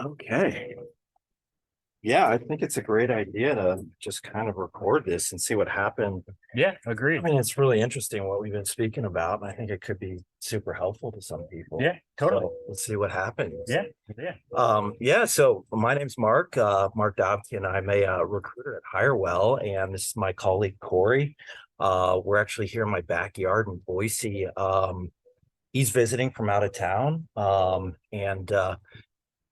Okay. Yeah, I think it's a great idea to just kind of record this and see what happened. Yeah, I agreed. mean, it's really interesting what we've been speaking about, and I think it could be super helpful to some people. Yeah, totally. So let's see what happens. Yeah, yeah. Yeah, so my name's Mark, Mark Dobkin. I'm a recruiter at Hirewell, and this is my colleague Corey. We're actually here in my backyard in Boise. He's visiting from out of town, and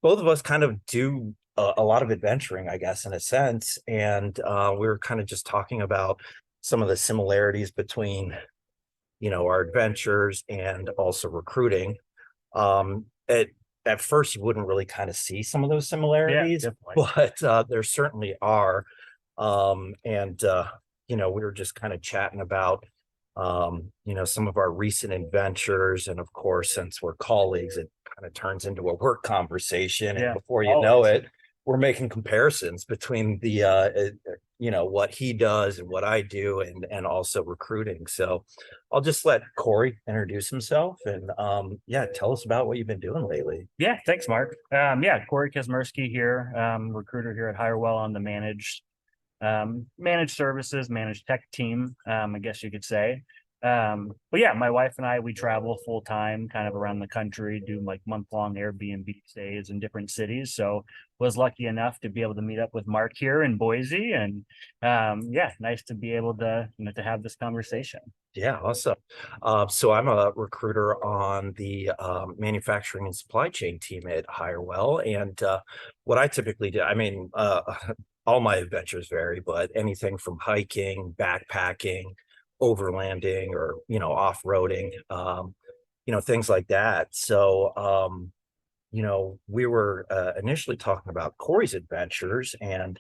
both of us kind of do a lot of adventuring, I guess, in a sense. And we were kind of just talking about some of the similarities between, our adventures and also recruiting. Um, at at first, you wouldn't really kind of see some of those Yeah, similarities, definitely. but there certainly are. And we were just kind of chatting about some of our recent adventures. And of course, since we're colleagues, it kind of turns into a work conversation. And Yeah, before you know always. it, we're making comparisons between what he does and what I do, and also recruiting. So I'll just let Corey introduce himself and yeah, tell us about what you've been doing lately. Yeah, thanks, Mark. Yeah, Cory Kazmersky here, recruiter here at Hirewell on the managed services, managed tech team, I guess you could say. But yeah, my wife and I, we travel full time, kind of around the country, do like month-long Airbnb stays in different cities. So was lucky enough to be able to meet up with Mark here in Boise, and yeah, nice to be able to to have this conversation. Yeah, awesome. So I'm a recruiter on the manufacturing and supply chain team at Hirewell, and what I typically do, I mean, all my adventures vary, but anything from hiking, backpacking, overlanding, or off-roading, things like that. So, we were initially talking about Corey's adventures, and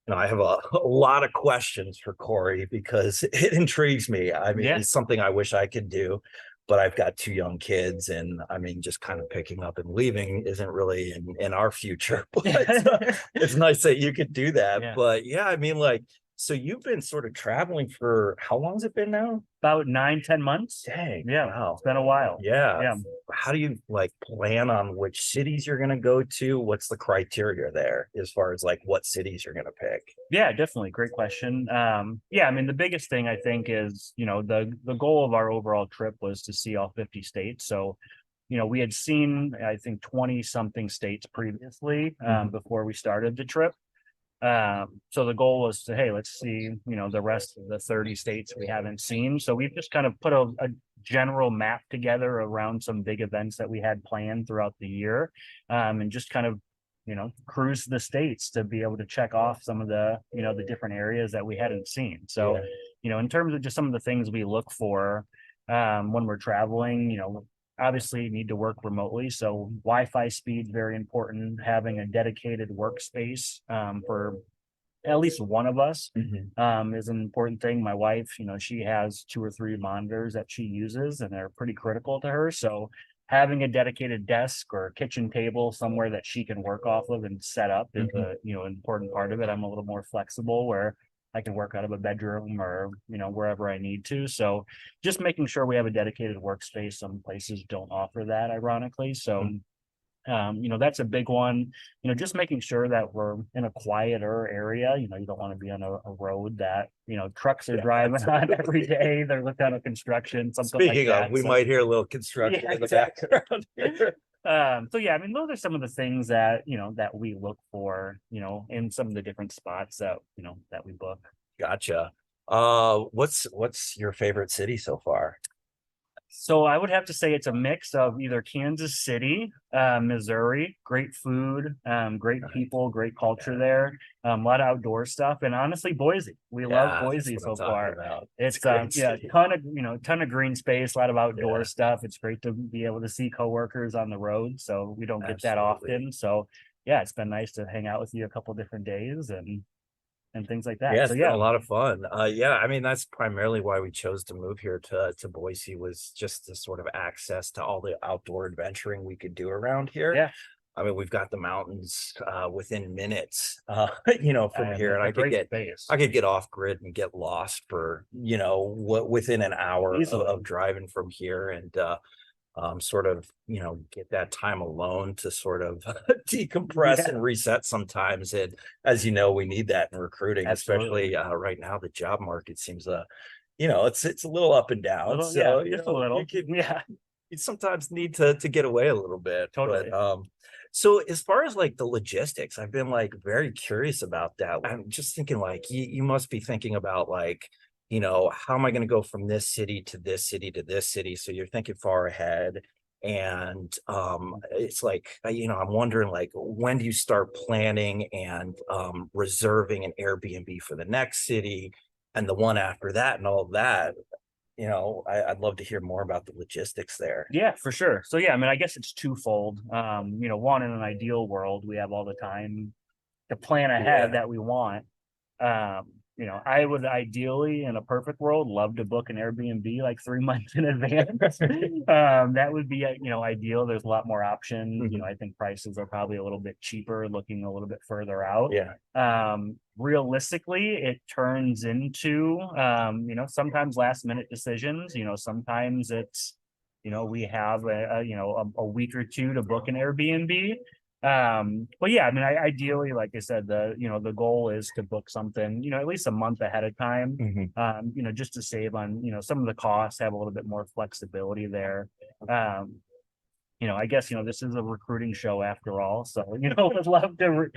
I have a lot of questions for Corey because it intrigues me. I mean, Yeah. it's something I wish I could do, but I've got two young kids, and I mean, just kind of picking up and leaving isn't really in our future. But it's nice that you could do that. Yeah. But yeah, I mean, like, so you've been sort of traveling for how long has it been now? About 9, 10 months. Dang, Yeah, wow. it's been a while. Yeah. Yeah. How do you like plan on which cities you're going to go to? What's the criteria there as far as like what cities you're going to pick? Yeah, definitely. Great question. Yeah, I mean, the biggest thing I think is, the goal of our overall trip was to see all 50 states. So, we had seen, I think, 20 something states previously before we started the trip. So the goal was to, hey, let's see, the rest of the 30 states we haven't seen. So we've just kind of put a general map together around some big events that we had planned throughout the year, and just kind of cruise the states to be able to check off some of the different areas that we hadn't seen. So, Yeah. In terms of just some of the things we look for when we're traveling, obviously you need to work remotely. So Wi-Fi speed, very important. Having a dedicated workspace for at least one of us Mhm. is an important thing. My wife, she has 2 or 3 monitors that she uses, and they're pretty critical to her. So having a dedicated desk or kitchen table somewhere that she can work off of and set up is Mhm. a important part of it. I'm a little more flexible where I can work out of a bedroom or wherever I need to. So just making sure we have a dedicated workspace. Some places don't offer that, ironically. So that's a big one. Just making sure that we're in a quieter area. You don't want to be on a road that trucks are Yeah, driving on every absolutely. day. They're looking at a construction, something like Speaking of, that. we So might hear a little construction yeah, in the exactly. background here. So yeah, I mean, those are some of the things that that we look for, in some of the different spots that that we book. Gotcha. What's your favorite city so far? So I would have to say it's a mix of either Kansas City, Missouri, great food, great people, great culture there, a lot of outdoor stuff, and honestly, Boise. We love Yeah, that's Boise what I'm so talking far. about. It's a It's great yeah, city. ton of green space, a lot of outdoor Yeah, stuff. It's great to be able to see coworkers on the road, so we don't get that absolutely. often. So yeah, it's been nice to hang out with you a couple different days and things like that. Yeah, So it's been yeah, a lot of fun. Yeah, I mean that's primarily why we chose to move here to Boise was just the sort of access to all the outdoor adventuring we could do around here. yeah, I mean, we've got the mountains within minutes, from here, and it's a great space I could get off grid and get lost for within an hour easily. of driving from here, and sort of, get that time alone to sort of decompress Yeah, and reset sometimes. And as you know, we need that in recruiting, absolutely. especially right now. The job market seems it's a little up and down. Little, yeah, So, just a you little. could Yeah, you sometimes need to get away a little bit. But totally. so as far as like the logistics, I've been like very curious about that. I'm just thinking like you must be thinking about like, how am I going to go from this city to this city to this city? So you're thinking far ahead. And it's like, I'm wondering like when do you start planning and reserving an Airbnb for the next city and the one after that and all of that? I'd love to hear more about the logistics there. Yeah, for sure. So yeah, I mean, I guess it's twofold. One, in an ideal world, we have all the time to plan ahead Yeah. that we want. I would ideally, in a perfect world, love to book an Airbnb like 3 months in advance. That would be, ideal. There's a lot more options. Mhm. I think prices are probably a little bit cheaper looking a little bit further out. Yeah. Realistically, it turns into, sometimes last minute decisions. Sometimes it's, we have a week or two to book an Airbnb. But yeah, I mean, ideally, like I said, the goal is to book something, at least a month ahead of time, Mhm. just to save on, some of the costs, have a little bit more flexibility there. Um, I guess, this is a recruiting show after all. So, would love to,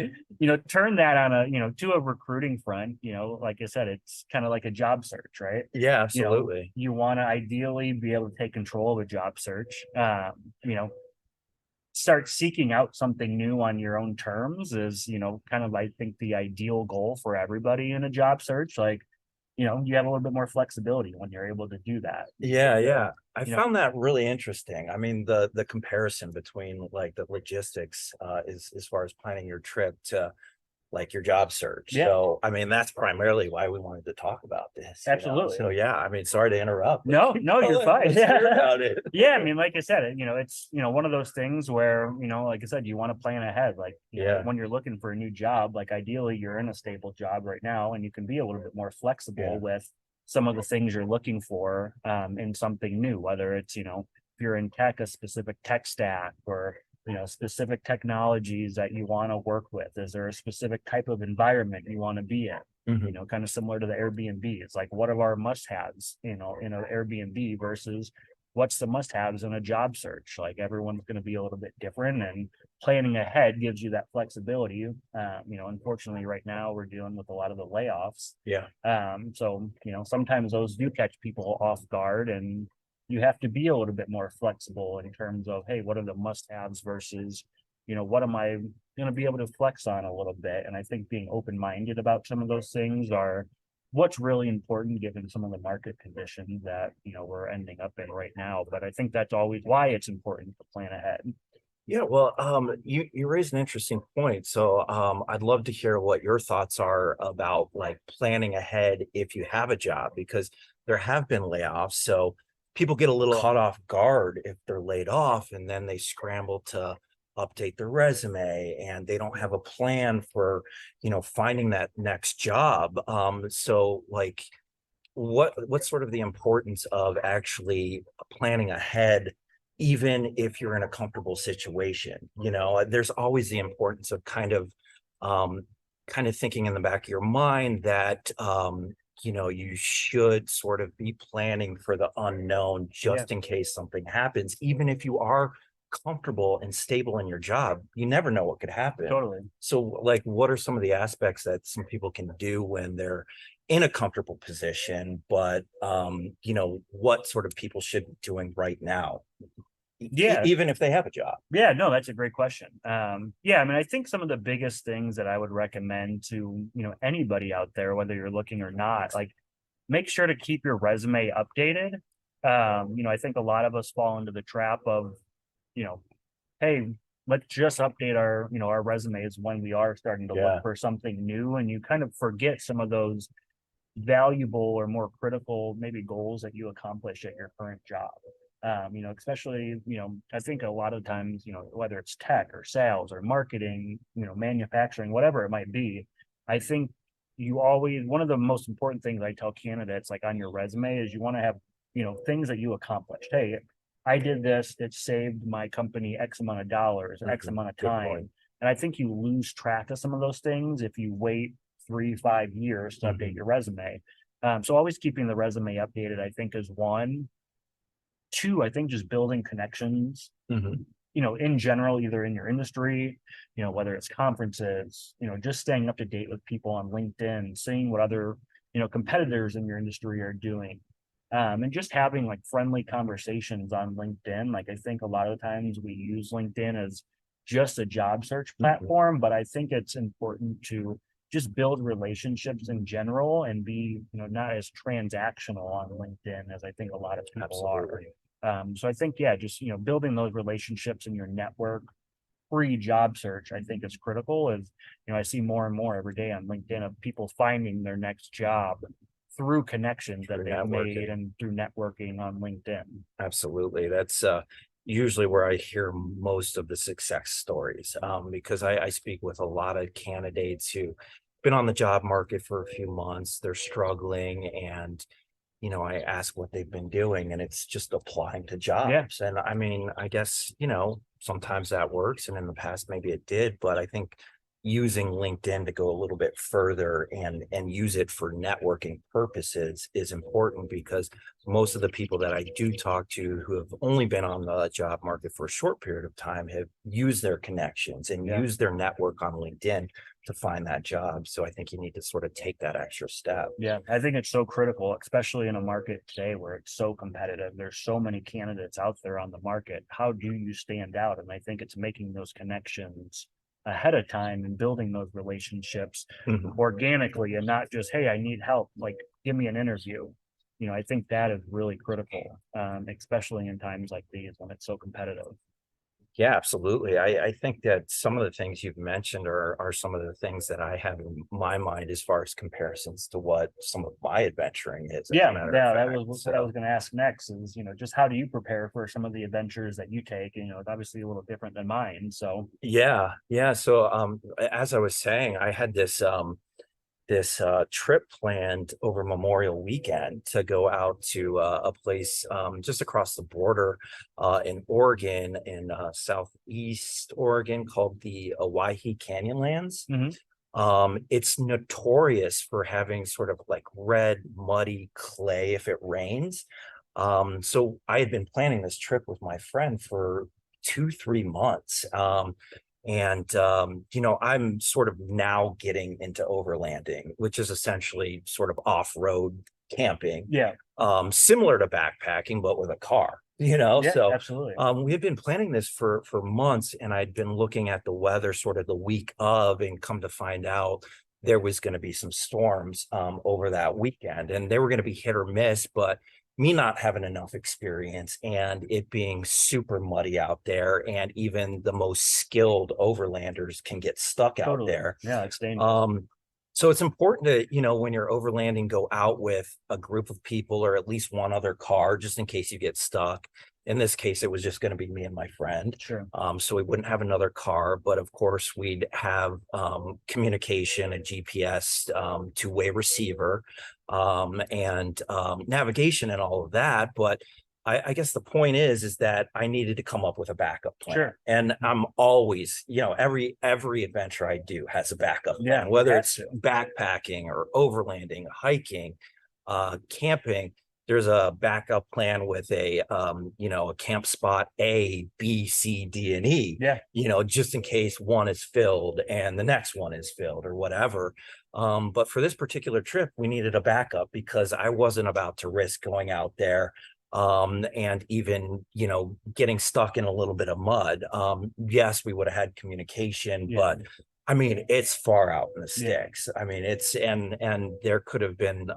turn that on to a recruiting front. Like I said, it's kind of like a job search, right? Yeah, absolutely. You want to ideally be able to take control of a job search. Start seeking out something new on your own terms is, kind of, I think, the ideal goal for everybody in a job search. Like, you have a little bit more flexibility when you're able to do that. Yeah, yeah. I You know, found that really interesting. I mean, the comparison between like the logistics is as far as planning your trip to like your job search. yeah, So, I mean, that's primarily why we wanted to talk about this. absolutely. So, yeah, I mean, sorry to interrupt, but No, keep no, you're going. fine. Let's hear Yeah. about it. Yeah, I mean, like I said, it's, one of those things where, like I said, you want to plan ahead. Like, Yeah, when you're looking for a new job, like ideally you're in a stable job right now and you can be a little bit more flexible yeah. with some of the things you're looking for in something new, whether it's, if you're in tech, a specific tech stack or, specific technologies that you want to work with. Is there a specific type of environment you want to be in? Mhm. Kind of similar to the Airbnb. It's like, what are our must-haves, in an Airbnb versus what's the must-haves in a job search? Like everyone's going to be a little bit different, and planning ahead gives you that flexibility. Unfortunately, right now we're dealing with a lot of the layoffs. Yeah. So sometimes those do catch people off guard, and you have to be a little bit more flexible in terms of, hey, what are the must-haves versus, what am I going to be able to flex on a little bit? And I think being open-minded about some of those things are what's really important given some of the market conditions that, we're ending up in right now. But I think that's always why it's important to plan ahead. Yeah, well, you raised an interesting point. So, I'd love to hear what your thoughts are about like planning ahead if you have a job, because there have been layoffs. So people get a little caught off guard if they're laid off, and then they scramble to update their resume, and they don't have a plan for, finding that next job. So like, what's sort of the importance of actually planning ahead even if you're in a comfortable situation? There's always the importance of um kind of thinking in the back of your mind that you should sort of be planning for the unknown Yeah, just in case something happens. Even if you are comfortable and stable in your job, you never know what could happen. totally. So like, what are some of the aspects that some people can do when they're in a comfortable position, but what sort of people should be doing right now, Yeah, even if they have a job? yeah, no, that's a great question. Yeah, I mean, I think some of the biggest things that I would recommend to, anybody out there, whether you're looking or not, like make sure to keep your resume updated. I think a lot of us fall into the trap of, you know, hey, let's just update our resumes when we are starting to look Yeah. for something new, and you kind of forget some of those valuable or more critical maybe goals that you accomplish at your current job. Especially, I think a lot of times, whether it's tech or sales or marketing, manufacturing, whatever it might be, I think one of the most important things I tell candidates, like on your resume, is you want to have, things that you accomplished. Hey, I did this, it saved my company X amount of dollars, X amount of Good time. point. And I think you lose track of some of those things if you wait 3, 5 years to update your resume. So always keeping the resume updated, I think, is one. Two, I think just building connections, Mhm. in general, either in your industry, whether it's conferences, just staying up to date with people on LinkedIn, seeing what other, competitors in your industry are doing. And just having like friendly conversations on LinkedIn. Like I think a lot of times we use LinkedIn as just a job search platform, but I think it's important to just build relationships in general and be, not as transactional on LinkedIn as I think a lot of people are. Absolutely. So I think, yeah, just, building those relationships in your network pre-job search, I think is critical. As I see more and more every day on LinkedIn of people finding their next job through connections that Through they've made networking. and through networking on LinkedIn. Absolutely. That's usually where I hear most of the success stories, because I speak with a lot of candidates who been on the job market for a few months, they're struggling, and I ask what they've been doing, and it's just applying to Yeah, jobs. And I mean, I guess, sometimes that works, and in the past maybe it did, but I think using LinkedIn to go a little bit further and use it for networking purposes is important, because most of the people that I do talk to who have only been on the job market for a short period of time have used their connections and yeah. used their network on LinkedIn to find that job. So I think you need to sort of take that extra step. Yeah, I think it's so critical, especially in a market today where it's so competitive. There's so many candidates out there on the market. How do you stand out? And I think it's making those connections ahead of time and building those relationships Mhm. organically and not just, hey, I need help, like give me an interview. I think that is really critical, especially in times like these when it's so competitive. Yeah, absolutely. I think that some of the things you've mentioned are some of the things that I have in my mind as far as comparisons to what some of my adventuring is, as a Yeah, matter of yeah, that fact. was what I was So going to ask next is, just how do you prepare for some of the adventures that you take? It's obviously a little different than mine. So, yeah, yeah. So as I was saying, I had this trip planned over Memorial Weekend to go out to a place just across the border in Oregon, in southeast Oregon, called the Owyhee Canyonlands. mhm. It's notorious for having sort of like red, muddy clay if it rains. So I had been planning this trip with my friend for 2, 3 months. I'm sort of now getting into overlanding, which is essentially sort of off-road camping, Yeah, similar to backpacking, but with a car, yeah, so absolutely. we had been planning this for months, and I'd been looking at the weather sort of the week of, and come to find out there was going to be some storms over that weekend, and they were going to be hit or miss. But me not having enough experience and it being super muddy out there, and even the most skilled overlanders can get stuck out Totally. there. Yeah, it's dangerous. So it's important to, when you're overlanding, go out with a group of people or at least one other car, just in case you get stuck. In this case, it was just going to be me and my friend. Sure. So we wouldn't have another car, but of course we'd have communication, a GPS, two-way receiver, and navigation and all of that. But I guess the point is that I needed to come up with a backup plan. Sure. And I'm always, every adventure I do has a backup Yeah, plan, you whether have it's to. backpacking or overlanding, hiking, camping. There's a backup plan with a camp spot A, B, C, D, and E, Yeah, just in case one is filled and the next one is filled or whatever. But for this particular trip, we needed a backup because I wasn't about to risk going out there and even getting stuck in a little bit of mud. Yes, we would have had communication, yeah, but I mean, it's far out in the yeah, sticks. I mean, it's and there could have been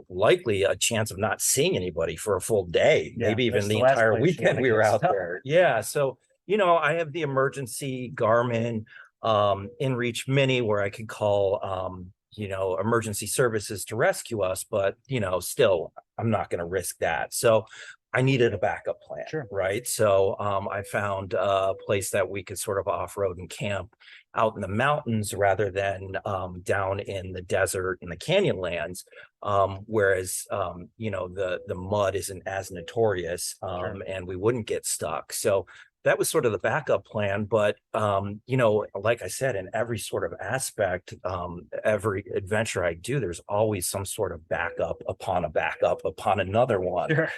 likely a chance of not seeing anybody for a full day, yeah. maybe even That's the the last entire place you want weekend to we were get out stuck. there. Yeah. So, I have the emergency Garmin InReach Mini, where I could call emergency services to rescue us, but still I'm not going to risk that. So I needed a backup plan, Sure. right? So I found a place that we could sort of off-road and camp out in the mountains rather than down in the desert and the canyon lands. Whereas the mud isn't as notorious, Sure. and we wouldn't get stuck. So that was sort of the backup plan. But like I said, in every sort of aspect, every adventure I do, there's always some sort of backup upon another one. Sure.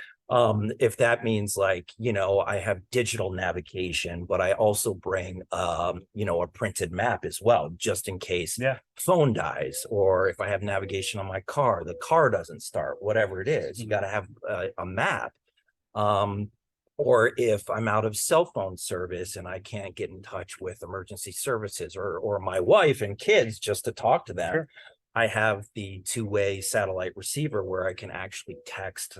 If that means like, I have digital navigation, but I also bring a printed map as well, just in case Yeah. phone dies, or if I have navigation on my car, the car doesn't start, whatever it is, you got to have a map. Um, or if I'm out of cell phone service and I can't get in touch with emergency services or my wife and kids just to talk to them, Sure. I have the two-way satellite receiver where I can actually text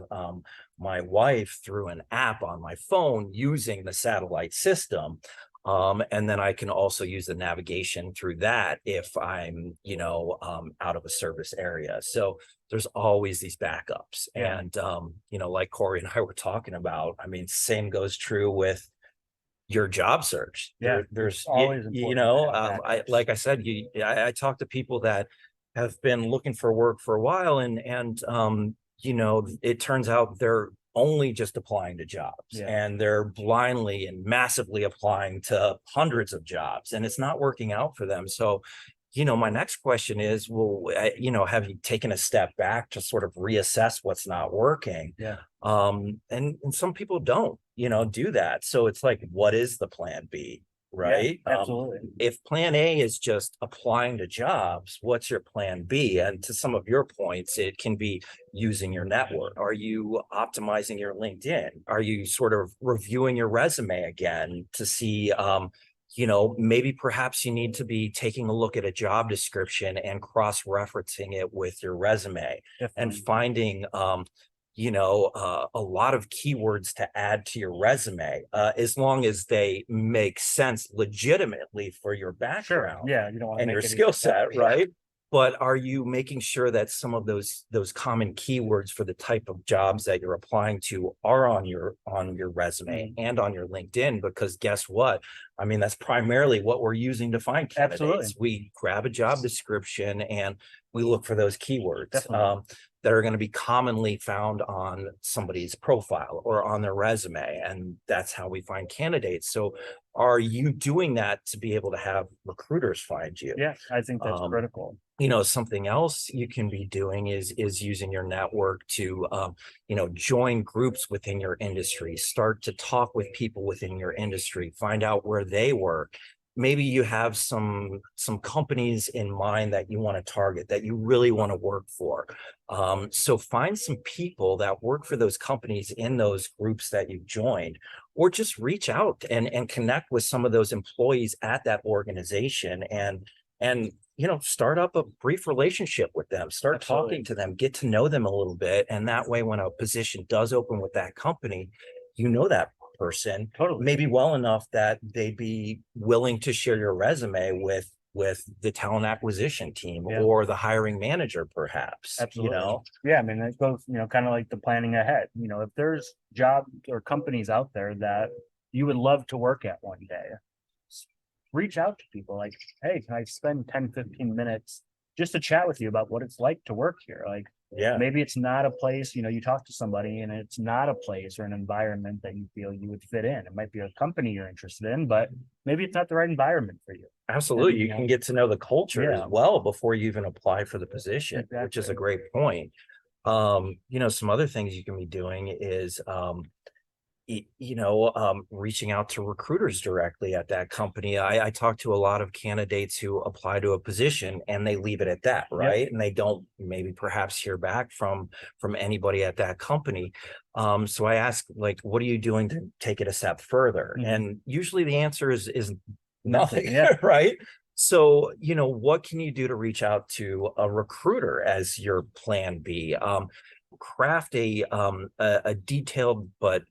my wife through an app on my phone using the satellite system. And then I can also use the navigation through that if I'm, out of a service area. So there's always these backups. Yeah. And, like Cory and I were talking about, I mean, same goes true with your job search. Yeah. There's always important to have I backups. like I said, I talk to people that have been looking for work for a while, and it turns out they're only just applying to jobs, Yeah. and they're blindly and massively applying to hundreds of jobs, and it's not working out for them. So my next question is, well, have you taken a step back to sort of reassess what's not working? Yeah. And some people don't, do that. So it's like, what is the plan B, right? Yeah, absolutely. If plan A is just applying to jobs, what's your plan B? And to some of your points, it can be using your network. Are you optimizing your LinkedIn? Are you sort of reviewing your resume again to see, maybe perhaps you need to be taking a look at a job description and cross-referencing it with your resume. Definitely. And finding, a lot of keywords to add to your resume, as long as they make sense legitimately for your Sure. background Yeah. You don't want to and make your any skill steps. set, right? But are you making sure that some of those common keywords for the type of jobs that you're applying to are on your resume and on your LinkedIn? Because guess what? I mean, that's primarily what we're using to find candidates. Absolutely. We grab a job description and we look for those keywords that are going to be commonly found on somebody's profile or on their resume, and that's how we find candidates. So are you doing that to be able to have recruiters find you? Yeah, I think that's critical. Something else you can be doing is using your network to join groups within your industry, start to talk with people within your industry, find out where they work. Maybe you have some companies in mind that you want to target, that you really want to work for. So find some people that work for those companies in those groups that you've joined, or just reach out and connect with some of those employees at that organization, and start up a brief relationship with them, start Absolutely. talking to them, get to know them a little bit. And that way, when a position does open with that company, that person Totally. maybe well enough that they'd be willing to share your resume with the talent acquisition team or the hiring manager, perhaps. Absolutely. Yeah, I mean, it goes, kind of like the planning ahead. If there's jobs or companies out there that you would love to work at one day, reach out to people like, hey, can I spend 10-15 minutes just to chat with you about what it's like to work here? Like, maybe it's not a place, you talk to somebody and it's not a place or an environment that you feel you would fit in. It might be a company you're interested in, but maybe it's not the right environment for you. Absolutely. You can get to know the culture as well before you even apply for the position, which is a great point. Some other things you can be doing is reaching out to recruiters directly at that company. I talk to a lot of candidates who apply to a position and they leave it at that, right? And they don't maybe perhaps hear back from anybody at that company. So I ask, like, what are you doing to take it a step further? And usually the answer is nothing, right? So, what can you do to reach out to a recruiter as your plan B? Craft a detailed but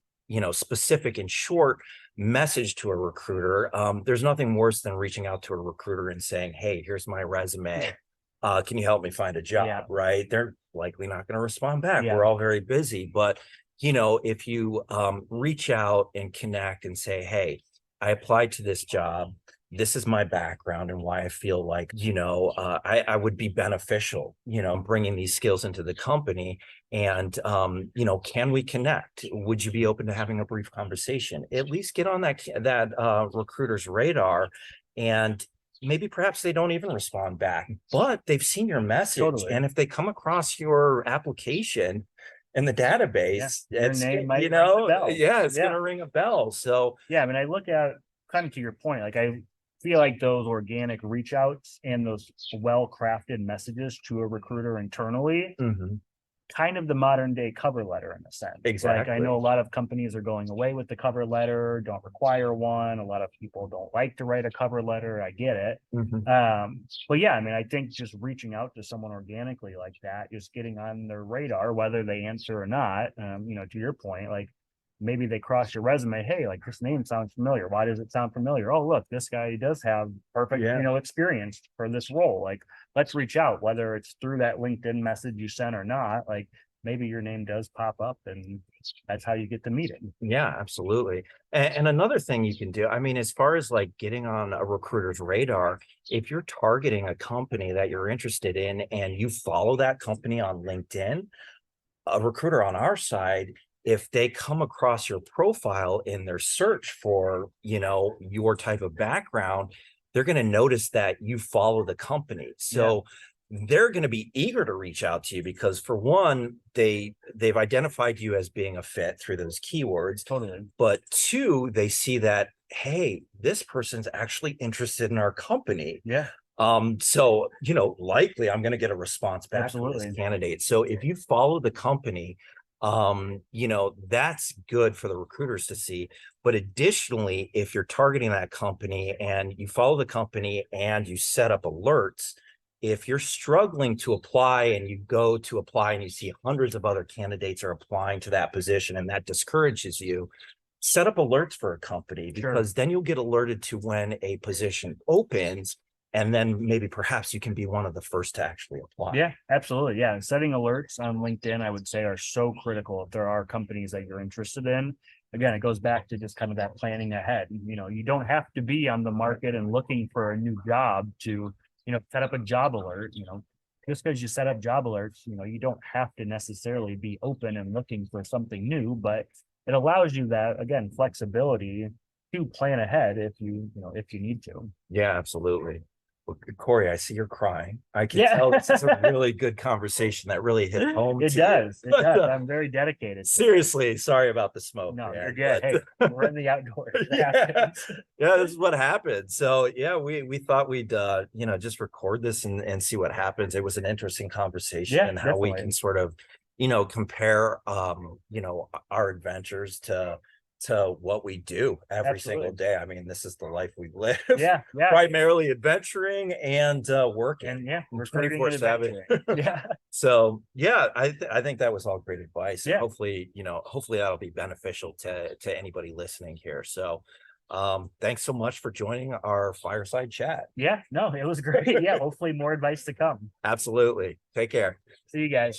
specific and short message to a recruiter. There's nothing worse than reaching out to a recruiter and saying, hey, here's my resume. Can you help me find a job? Right? They're likely not going to respond back. We're all very busy, but if you reach out and connect and say, hey, I applied to this job. This is my background and why I feel like, I would be beneficial, bringing these skills into the company. And, can we connect? Would you be open to having a brief conversation? At least get on that recruiter's radar. And maybe perhaps they don't even respond back, but they've seen your message. Totally. And if they come across your application in the database, your name might ring a bell. it's going to ring a bell. So, yeah, I mean, I look at kind of to your point, like I feel like those organic reach outs and those well crafted messages to a recruiter internally, kind of the modern day cover letter in a sense. Exactly. Like I know a lot of companies are going away with the cover letter, don't require one. A lot of people don't like to write a cover letter. I get it. But yeah, I mean, I think just reaching out to someone organically like that, just getting on their radar, whether they answer or not, to your point, like maybe they cross your resume. Hey, like this name sounds familiar. Why does it sound familiar? Oh, look, this guy does have perfect, experience for this role. Like, let's reach out, whether it's through that LinkedIn message you sent or not. Like, maybe your name does pop up and that's how you get the meeting. Yeah, absolutely. And another thing you can do, I mean, as far as like getting on a recruiter's radar, if you're targeting a company that you're interested in and you follow that company on LinkedIn, a recruiter on our side, if they come across your profile in their search for, your type of background, they're going to notice that you follow the company. So they're going to be eager to reach out to you because, for one, they've identified you as being a fit through those keywords. Totally. But two, they see that, hey, this person's actually interested in our company. Yeah. So, likely I'm going to get a response back Absolutely. from this candidate. So if you follow the company, that's good for the recruiters to see. But additionally, if you're targeting that company and you follow the company and you set up alerts, if you're struggling to apply and you go to apply and you see hundreds of other candidates are applying to that position and that discourages you, set up alerts for a company because then you'll get alerted to when a position opens. And then maybe perhaps you can be one of the first to actually apply. Yeah, absolutely. Yeah. And setting alerts on LinkedIn, I would say, are so critical if there are companies that you're interested in. Again, it goes back to just kind of that planning ahead. You don't have to be on the market and looking for a new job to, set up a job alert. Just because you set up job alerts, you don't have to necessarily be open and looking for something new, but it allows you that, again, flexibility to plan ahead if you need to. Yeah, absolutely. Cory, I see you're crying. I can tell this is a really good conversation that really hit home. It does. It does. I'm very dedicated. Seriously, sorry about the smoke. No, you're good. Hey, we're in the outdoors. Yeah, this is what happened. So yeah, we thought we'd just record this and see what happens. It was an interesting conversation and how we can sort of compare our adventures to what we do every single day. I mean, this is the life we live. Yeah. Primarily adventuring and working. And we're 24/7. Yeah. So yeah, I think that was all great advice. Yeah. Hopefully that'll be beneficial to anybody listening here. So thanks so much for joining our fireside chat. Yeah, no, it was great. Yeah, hopefully more advice to come. Absolutely. Take care. See you guys.